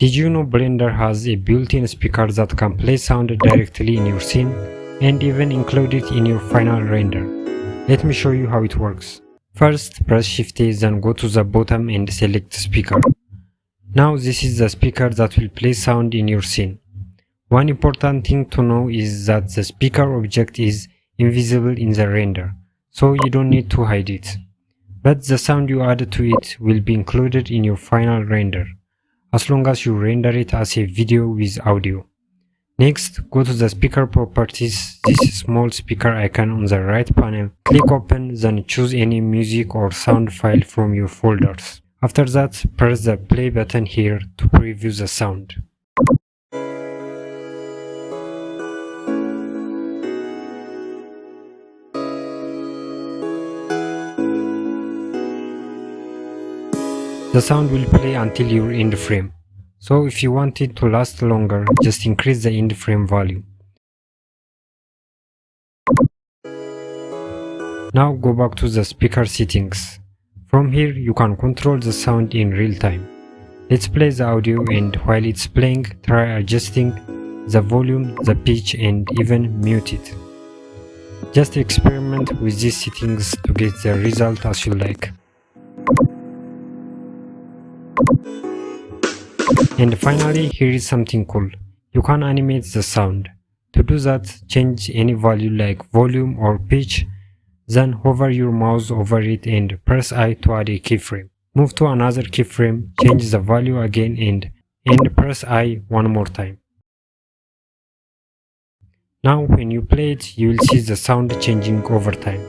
Did you know Blender has a built-in speaker that can play sound directly in your scene and even include it in your final render? Let me show you how it works. First, press Shift A, then go to the bottom and select speaker. Now this is the speaker that will play sound in your scene. One important thing to know is that the speaker object is invisible in the render, so you don't need to hide it. But the sound you add to it will be included in your final render, as long as you render it as a video with audio. Next, go to the speaker properties, this small speaker icon on the right panel, click open, then choose any music or sound file from your folders. After that, press the play button here to preview the sound. The sound will play until your end frame, so if you want it to last longer, just increase the end frame value. Now go back to the speaker settings. From here you can control the sound in real time. Let's play the audio, and while it's playing, try adjusting the volume, the pitch, and even mute it. Just experiment with these settings to get the result as you like. And finally, here is something cool. You can animate the sound. To do that, change any value like volume or pitch, then hover your mouse over it and press I to add a keyframe. Move to another keyframe, change the value again and press I one more time. Now when you play it, you will see the sound changing over time.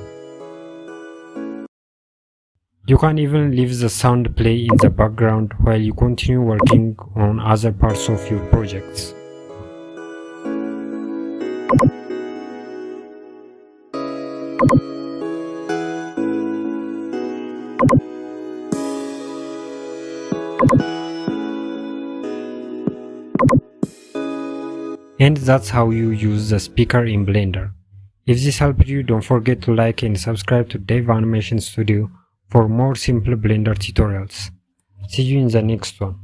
You can even leave the sound play in the background while you continue working on other parts of your projects. And that's how you use the speaker in Blender. If this helped you, don't forget to like and subscribe to Dev Animation Studio for more simple Blender tutorials. See you in the next one.